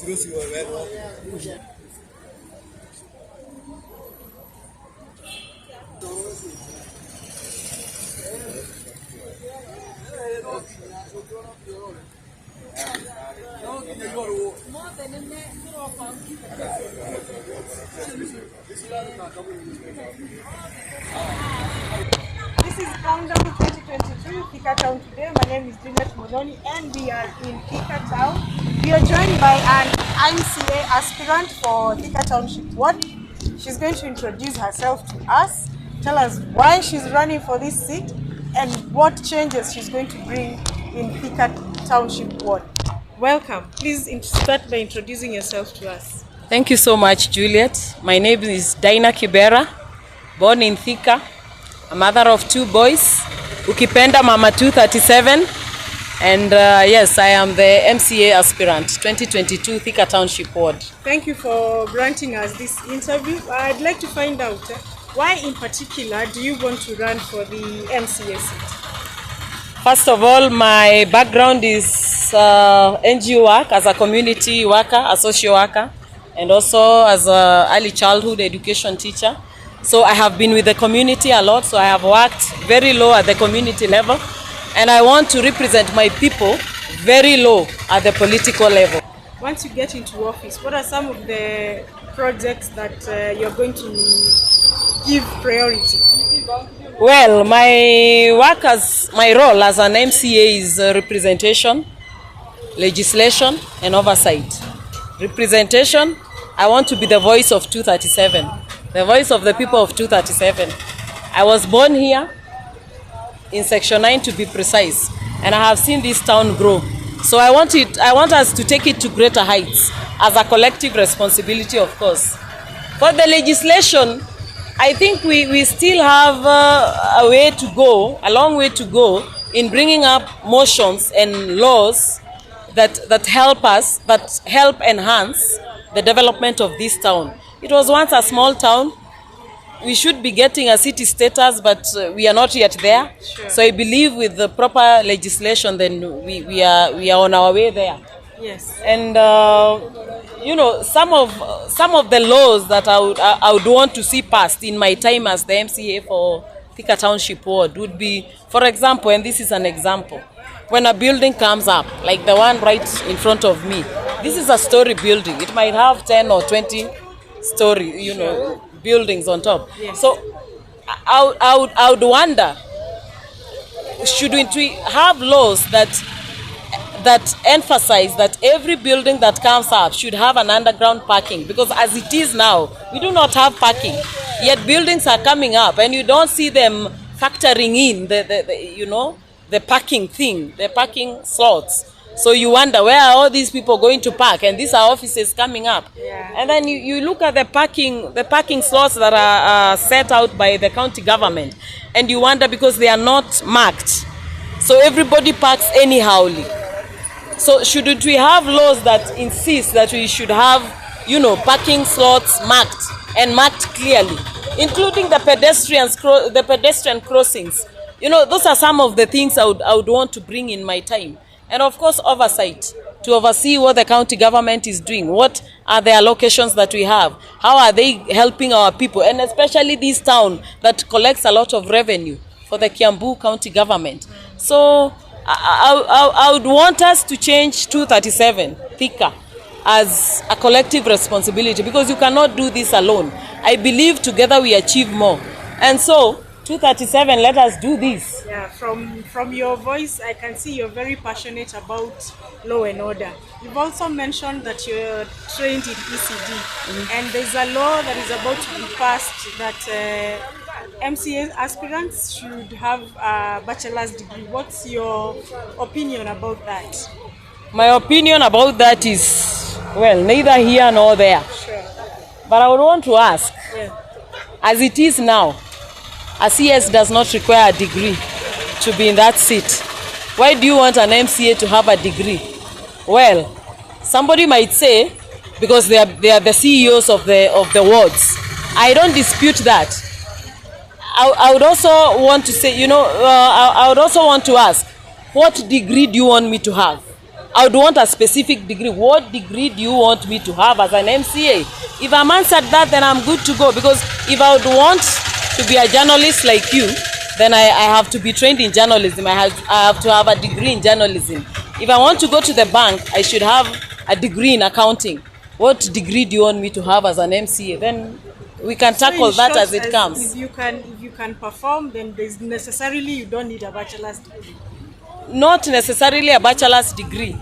This is Countdown 2022, Thika Town today. My name is Daina Kibera and we are in Thika Town. We are joined by an MCA aspirant for Thika Township Ward. She's going to introduce herself to us, tell us why she's running for this seat and what changes she's going to bring in Thika Township Ward. Welcome. Please start by introducing yourself to us. Thank you so much, Juliet. My name is Daina Kibera, born in Thika, a mother of 2 boys, Ukipenda Mama 237, and yes, I am the MCA aspirant, 2022 Thika Township Ward. Thank you for granting us this interview. I'd like to find out why in particular do you want to run for the MCA seat? First of all, my background is NGO work as a community worker, a social worker, and also as an early childhood education teacher. So I have been with the community a lot, so I have worked very low at the community level, and I want to represent my people very low at the political level. Once you get into office, what are some of the projects that you're going to give priority? Well, my role as an MCA is representation, legislation, and oversight. Representation, I want to be the voice of 237, the voice of the people of 237. I was born here in Section 9 to be precise, and I have seen this town grow. So I want us to take it to greater heights as a collective responsibility, of course. For the legislation, I think we still have a way to go, a long way to go in bringing up motions and laws that help enhance the development of this town. It was once a small town. We should be getting a city status, but we are not yet there. Sure. So I believe with the proper legislation, then we are on our way there. Yes. And you know, some of the laws that I would want to see passed in my time as the MCA for Thika Township Ward would be, for example, and this is an example, when a building comes up, like the one right in front of me, this is a story building. It might have 10 or 20 story, buildings on top. Yes. So I would wonder, shouldn't we have laws that emphasize that every building that comes up should have an underground parking? Because as it is now, we do not have parking. Yet buildings are coming up and you don't see them factoring in the parking thing, the parking slots. So you wonder, where are all these people going to park? And these are offices coming up. Yeah. And then you look at the parking slots that are set out by the county government, and you wonder because they are not marked. So everybody parks anyhowly. So shouldn't we have laws that insist that we should have, parking slots marked and marked clearly, including the pedestrian crossings? Those are some of the things I would want to bring in my time. And of course, oversight, to oversee what the county government is doing. What are the allocations that we have? How are they helping our people? And especially this town that collects a lot of revenue for the Kiambu county government. So I would want us to change 237, Thika, as a collective responsibility, because you cannot do this alone. I believe together we achieve more. And so, 237, let us do this. Yeah, from your voice, I can see you're very passionate about law and order. You've also mentioned that you're trained in ECD, and there's a law that is about to be passed that MCA aspirants should have a bachelor's degree. What's your opinion about that? My opinion about that is, well, neither here nor there. Sure. But I would want to ask, as it is now, a CS does not require a degree to be in that seat. Why do you want an MCA to have a degree? Well, somebody might say, because they are the CEOs of the wards. I don't dispute that. I would also want to say, I would also want to ask, what degree do you want me to have? I would want a specific degree. What degree do you want me to have as an MCA? If I'm answered that, then I'm good to go. Because if I would want to be a journalist like you, then I have to be trained in journalism. I have to have a degree in journalism. If I want to go to the bank, I should have a degree in accounting. What degree do you want me to have as an MCA? Then we can tackle that as it comes. If you can perform, then there's necessarily you don't need a bachelor's degree. Not necessarily a bachelor's degree,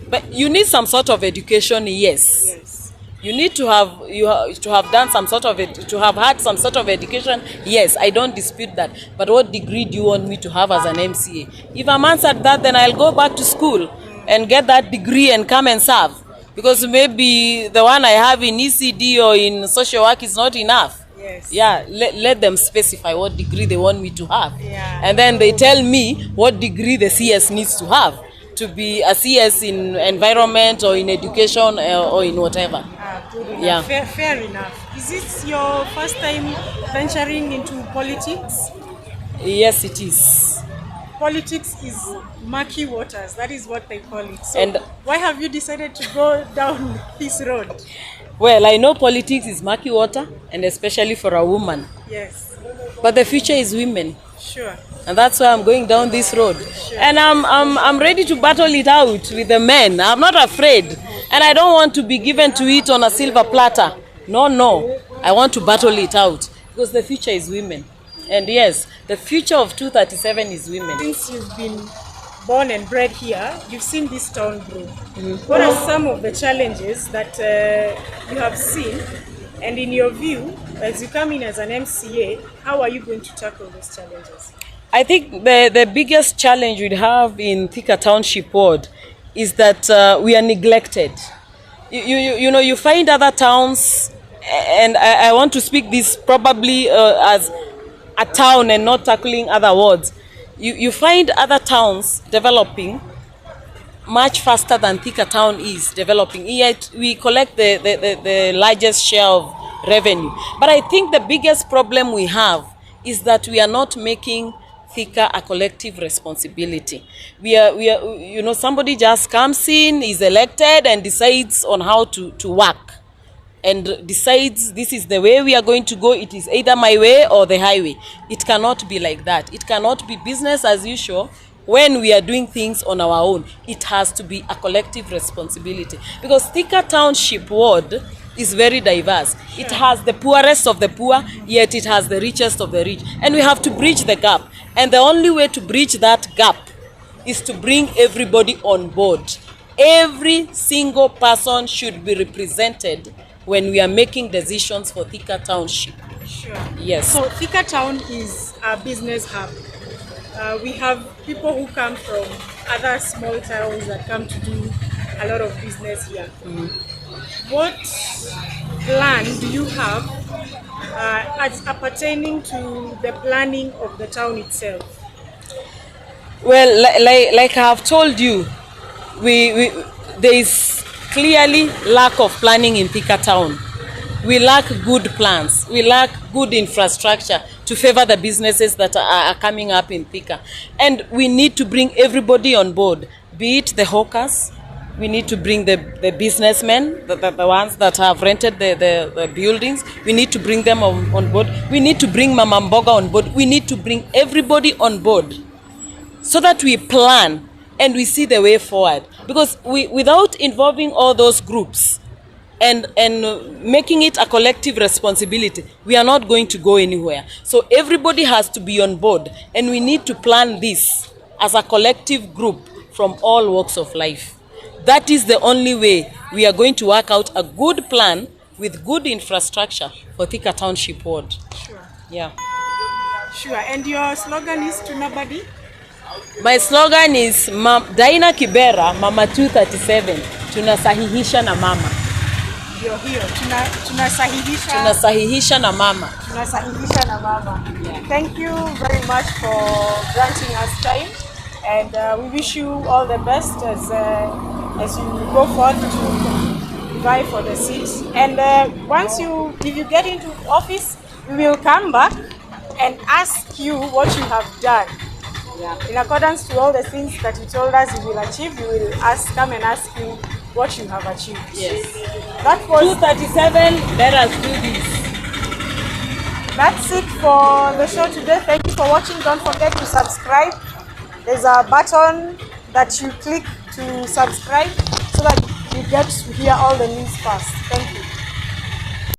but you need some sort of education. Yes. You need to have done some sort of to have had some sort of education. Yes, I don't dispute that. But what degree do you want me to have as an MCA? If I'm answered that, then I'll go back to school and get that degree and come and serve. Because maybe the one I have in ECD or in social work is not enough. Yes. Yeah, let them specify what degree they want me to have. Yeah. And then they tell me what degree the CS needs to have to be a CS in environment or in education or in whatever. Good enough. Yeah. Fair enough. Is this your first time venturing into politics? Yes, it is. Politics is murky waters. That is what they call it. So And why have you decided to go down this road? well, I know politics is murky water, and especially for a woman. Yes. But the future is women. Sure. And that's why I'm going down this road. Sure. And I'm ready to battle it out with the men. I'm not afraid. And I don't want to be given to it on a silver platter. No. I want to battle it out. Because the future is women. And yes, the future of 237 is women. Since you've been born and bred here, you've seen this town grow. What are some of the challenges that you have seen? And in your view, as you come in as an MCA, how are you going to tackle those challenges? I think the biggest challenge we have in Thika Township Ward is that we are neglected. You find other towns, and I want to speak this probably as a town and not tackling other wards. You find other towns developing much faster than Thika Town is developing. Yet we collect the largest share of revenue. But I think the biggest problem we have is that we are not making Thika a collective responsibility. We are somebody just comes in, is elected, and decides on how to work. And decides this is the way we are going to go. It is either my way or the highway. It cannot be like that. It cannot be business as usual when we are doing things on our own. It has to be a collective responsibility. Because Thika Township Ward is very diverse. It has the poorest of the poor, yet it has the richest of the rich. And we have to bridge the gap. And the only way to bridge that gap is to bring everybody on board. Every single person should be represented when we are making decisions for Thika Township. Sure. Yes. So Thika Town is a business hub. We have people who come from other small towns that come to do a lot of business here. What plan do you have as pertaining to the planning of the town itself? Well, like I have told you, there is clearly lack of planning in Thika Town. We lack good plans. We lack good infrastructure to favor the businesses that are coming up in Thika. And we need to bring everybody on board, be it the hawkers. We need to bring the businessmen, the ones that have rented the buildings. We need to bring them on board. We need to bring Mama Mboga on board. We need to bring everybody on board so that we plan and we see the way forward. Because without involving all those groups and making it a collective responsibility, we are not going to go anywhere. So everybody has to be on board, and we need to plan this as a collective group from all walks of life. That is the only way we are going to work out a good plan with good infrastructure for Thika Township Ward. Sure. Yeah. Sure. And your slogan is to nobody? My slogan is Daina Kibera, Mama 237. Tunasahihisha na mama. Ndio hiyo. Tunasahihisha. Tunasahihisha na mama. Tunasahihisha na mama. Thank you very much for granting us time, and we wish you all the best as you go forward to vie for the seat. And if you get into office, we will come back and ask you what you have done Yeah. In accordance to all the things that you told us you will achieve, you will come and ask you what you have achieved. Yes. That was 2:37. Let us do this. That's it for the show today. Thank you for watching. Don't forget to subscribe. There's a button that you click to subscribe so that you get to hear all the news first. Thank you.